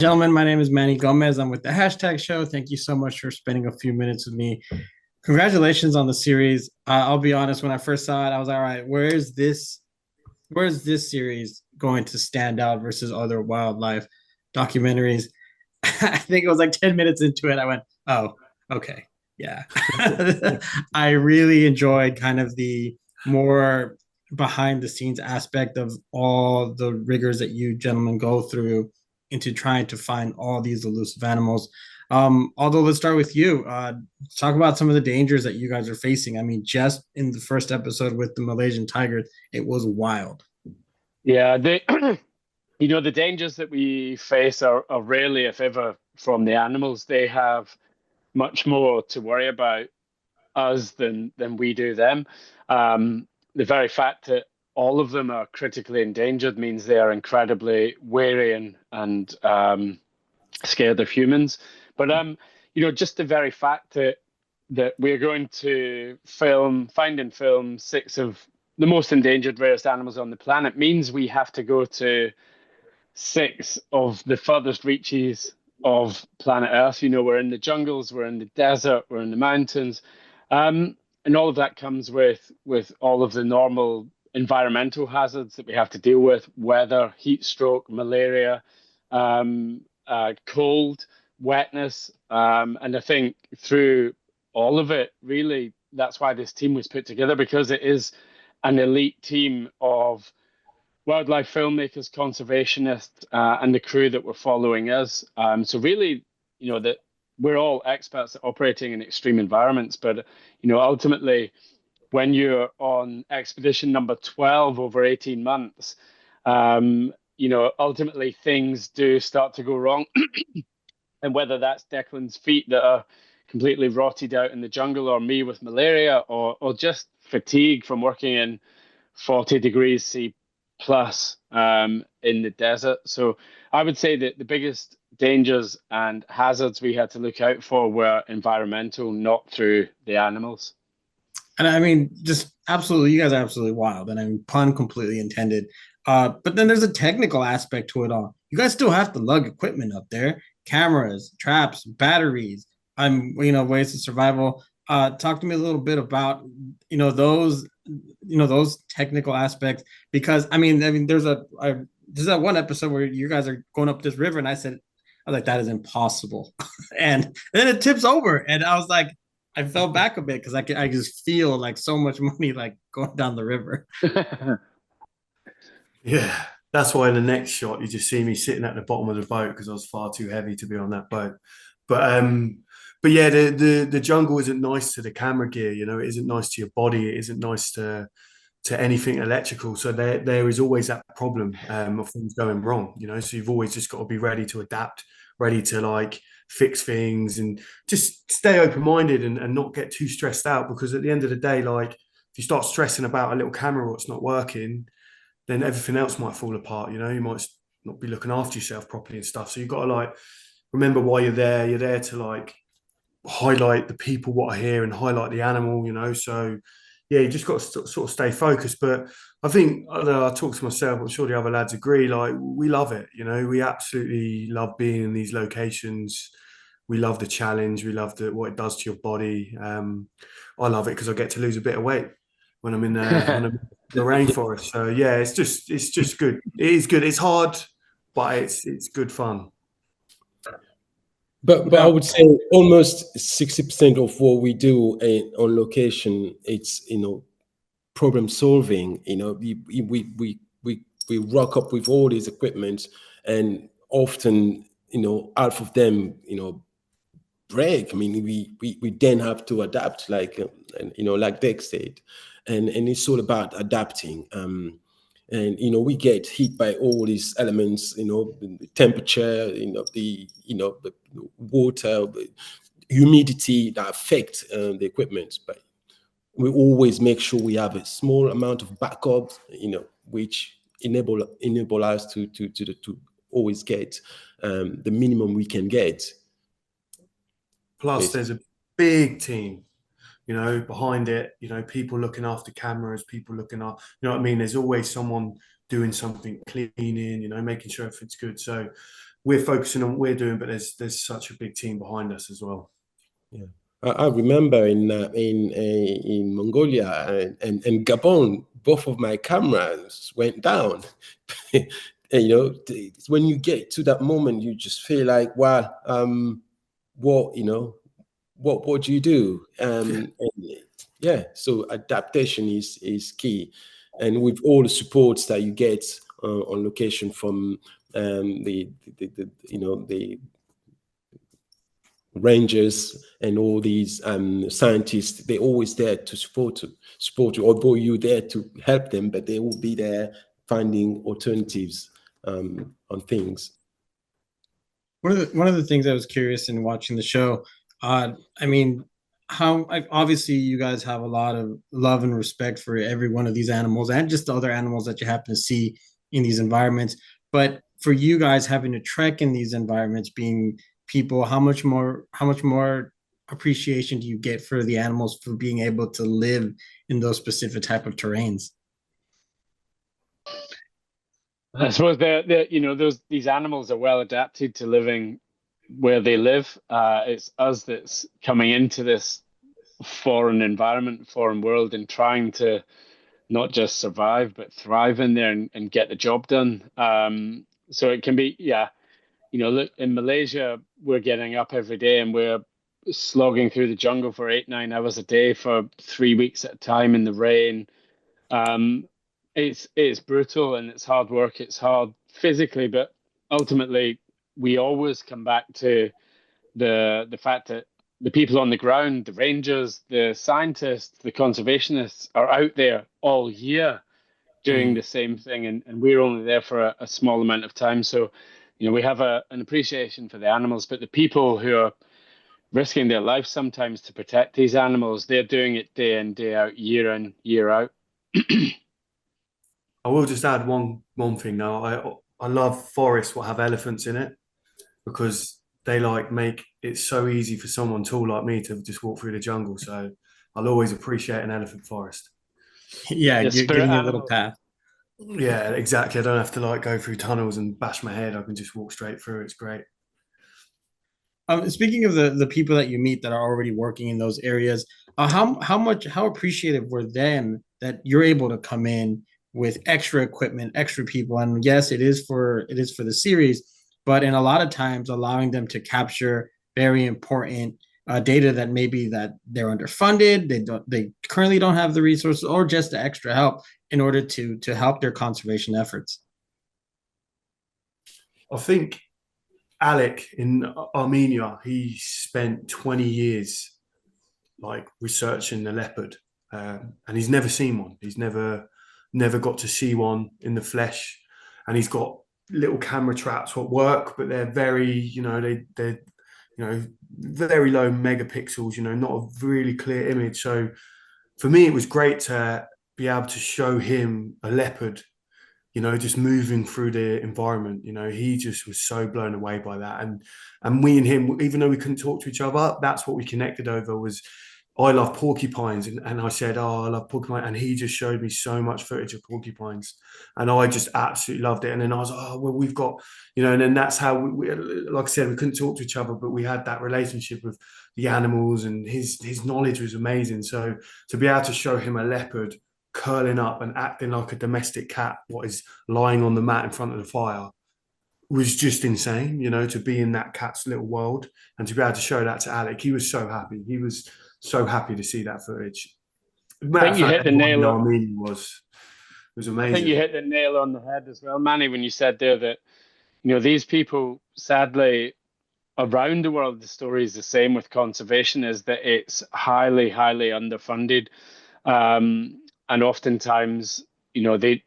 Gentlemen, my name is Manny Gomez. I'm with the hashtag show. Thank you so much for spending a few minutes with me. Congratulations on the series. I'll be honest, when I first saw it, I was all right, where's this series going to stand out versus other wildlife documentaries? I think it was like 10 minutes into it. I went, oh, okay. Yeah. I really enjoyed kind of the more behind the scenes aspect of all the rigors that you gentlemen go through into trying to find all these elusive animals. Although let's start with you. Talk about some of the dangers that you guys are facing. I mean, just in the first episode with the Malaysian tiger, it was wild. Yeah, the dangers that we face are rarely, if ever, from the animals. They have much more to worry about us than we do them. The very fact that all of them are critically endangered means they are incredibly wary and scared of humans. But just the very fact that we're going to find and film six of the most endangered, rarest animals on the planet means we have to go to six of the furthest reaches of planet Earth. We're in the jungles, we're in the desert, we're in the mountains, and all of that comes with all of the normal environmental hazards that we have to deal with: weather, heat stroke, malaria, cold, wetness, and I think through all of it, really, that's why this team was put together, because it is an elite team of wildlife filmmakers, conservationists, and the crew that were following us. So really, that we're all experts at operating in extreme environments, but ultimately, when you're on expedition number 12 over 18 months, ultimately things do start to go wrong. And whether that's Declan's feet that are completely rotted out in the jungle, or me with malaria, or just fatigue from working in 40 degrees C plus in the desert. So I would say that the biggest dangers and hazards we had to look out for were environmental, not through the animals. And I mean, just absolutely, you guys are absolutely wild. And I mean, pun completely intended. But then there's a technical aspect to it all. You guys still have to lug equipment up there, cameras, traps, batteries, ways of survival. Talk to me a little bit about, those technical aspects, because I mean, there's that one episode where you guys are going up this river, and I was like, that is impossible. And then it tips over, and I was like, I fell back a bit because I just feel like so much money like going down the river. Yeah, that's why in the next shot you just see me sitting at the bottom of the boat because I was far too heavy to be on that boat. But um, but yeah, the jungle isn't nice to the camera gear. It isn't nice to your body. It isn't nice to anything electrical. So there is always that problem of things going wrong. So you've always just got to be ready to adapt, ready to like fix things, and just stay open minded and not get too stressed out. Because at the end of the day, like if you start stressing about a little camera that's not working, then everything else might fall apart. You might not be looking after yourself properly and stuff. So you've got to like remember why you're there. You're there to like highlight the people what are here and highlight the animal. So yeah, you just got to sort of stay focused. But I think I talk to myself. I'm sure the other lads agree. Like we love it. We absolutely love being in these locations. We love the challenge. We love what it does to your body. I love it because I get to lose a bit of weight when I'm in the rainforest. So yeah, it's just good. It is good. It's hard, but it's good fun. But I would say almost 60% of what we do on location, it's problem solving. We rock up with all these equipment, and often half of them break. I mean, we then have to adapt, like like Dex said, and it's all about adapting. And we get hit by all these elements, the temperature, the water, the humidity that affect the equipment. But we always make sure we have a small amount of backup, which enable us to always get the minimum we can get. Plus, there's a big team, behind it. People looking after cameras, people looking after, what I mean. There's always someone doing something, cleaning, making sure everything's good. So, we're focusing on what we're doing, but there's such a big team behind us as well. Yeah. I remember in Mongolia and Gabon, both of my cameras went down. And, you know, when you get to that moment, you just feel like, wow, what, you know, what do you do? And yeah, so adaptation is key, and with all the supports that you get on location from the you know, the rangers and all these scientists, they're always there to support you, although you're there to help them, but they will be there finding alternatives on things. One of the things I was curious in watching the show, I mean, how obviously you guys have a lot of love and respect for every one of these animals and just the other animals that you happen to see in these environments. But for you guys having to trek in these environments, being people, how much more appreciation do you get for the animals for being able to live in those specific type of terrains? I suppose you know, these animals are well adapted to living where they live. It's us that's coming into this foreign environment, foreign world, and trying to not just survive but thrive in there and get the job done. So it can be, yeah, you know, look, in Malaysia, we're getting up every day and we're slogging through the jungle for 8, 9 hours a day for 3 weeks at a time in the rain. Um, it's brutal and it's hard work. It's hard physically, but ultimately, we always come back to the fact that the people on the ground, the rangers, the scientists, the conservationists, are out there all year doing the same thing, and we're only there for a small amount of time. So, you know, we have an appreciation for the animals, but the people who are risking their lives sometimes to protect these animals, they're doing it day in, day out, year in, year out. I will just add one thing now. I love forests what have elephants in it, because they like make it so easy for someone tall like me to just walk through the jungle. So I'll always appreciate an elephant forest. Yeah, The spirit giving you a little animals. path. Yeah, exactly. I don't have to like go through tunnels and bash my head. I can just walk straight through. It's great. Speaking of the people that you meet that are already working in those areas, how appreciative were them that you're able to come in with extra equipment, extra people, and yes, it is for the series, but in a lot of times allowing them to capture very important data that maybe that they're underfunded, they currently don't have the resources or just the extra help in order to help their conservation efforts. I think Alec in Armenia, he spent 20 years like researching the leopard, and he's never seen one. He's never got to see one in the flesh, and he's got little camera traps what work, but they're very, you know, they're you know, very low megapixels, you know, not a really clear image. So for me, it was great to be able to show him a leopard, you know, just moving through the environment. You know, he just was so blown away by that. And we and him, even though we couldn't talk to each other, that's what we connected over. Was I love porcupines, and I said, oh, I love porcupine, and he just showed me so much footage of porcupines, and I just absolutely loved it. And then I was like, oh, well, we've got, you know, and then that's how like I said, we couldn't talk to each other, but we had that relationship with the animals, and his knowledge was amazing. So to be able to show him a leopard curling up and acting like a domestic cat, what is lying on the mat in front of the fire, was just insane, you know, to be in that cat's little world and to be able to show that to Alec. He was so happy. He was so happy to see that footage. I Matter think of you fact, hit the everyone in nail. Armenia was I think you amazing. hit the nail on the head as well, Manny, when you said there that, you know, these people, sadly, around the world, the story is the same with conservation, is that it's highly, highly underfunded. And oftentimes, you know, they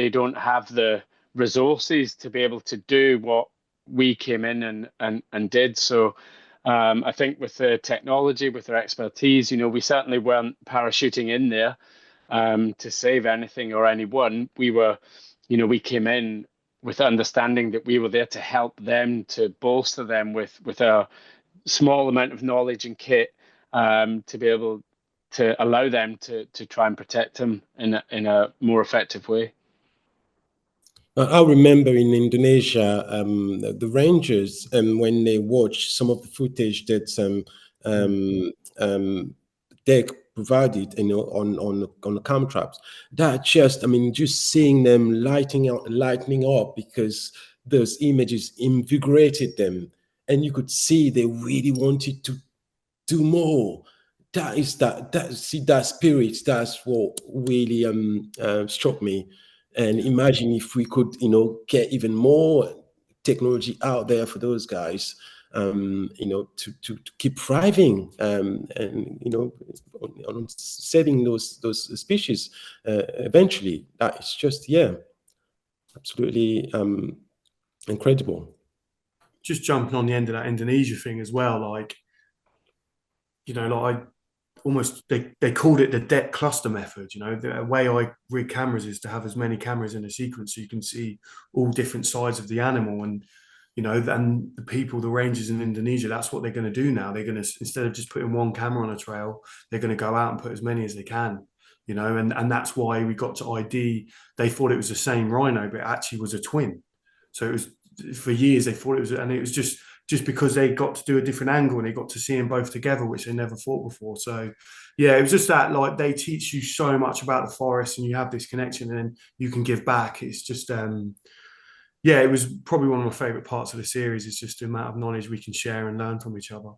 don't have the resources to be able to do what we came in and did. So I think with the technology, with their expertise, you know, we certainly weren't parachuting in there to save anything or anyone. We were, you know, we came in with understanding that we were there to help them, to bolster them with a small amount of knowledge and kit, to be able to allow them to try and protect them in a more effective way. I remember in Indonesia, the rangers, when they watch some of the footage that Dick provided, on the cam traps, that just, I mean, just seeing them lightening up because those images invigorated them, and you could see they really wanted to do more. That spirit. That's what really struck me. And imagine if we could, get even more technology out there for those guys, to keep thriving, and on saving those species eventually. That is just, yeah, absolutely incredible. Just jumping on the end of that Indonesia thing as well, like, I almost, they called it the deck cluster method. The way I rig cameras is to have as many cameras in a sequence so you can see all different sides of the animal. And then the rangers in Indonesia, that's what they're going to do now. They're going to, instead of just putting one camera on a trail, they're going to go out and put as many as they can. And that's why we got to ID. They thought it was the same rhino, but it actually was a twin. So it was, for years they thought it was, and it was just because they got to do a different angle and they got to see them both together, which they never thought before. So yeah, it was just that, like, they teach you so much about the forest and you have this connection and then you can give back. It's just, yeah, it was probably one of my favorite parts of the series. It's just the amount of knowledge we can share and learn from each other.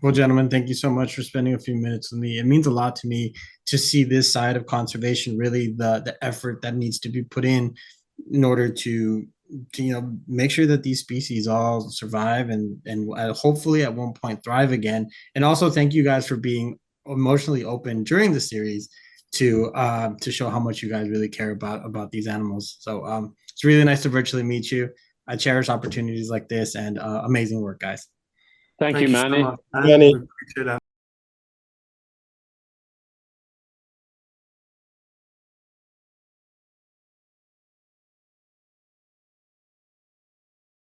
Well, gentlemen, thank you so much for spending a few minutes with me. It means a lot to me to see this side of conservation, really the effort that needs to be put in order to make sure that these species all survive and hopefully at one point thrive again. And also thank you guys for being emotionally open during the series to show how much you guys really care about these animals. So it's really nice to virtually meet you. I cherish opportunities like this, and amazing work, guys. Thank you, Manny. So much, man. Manny. We appreciate that.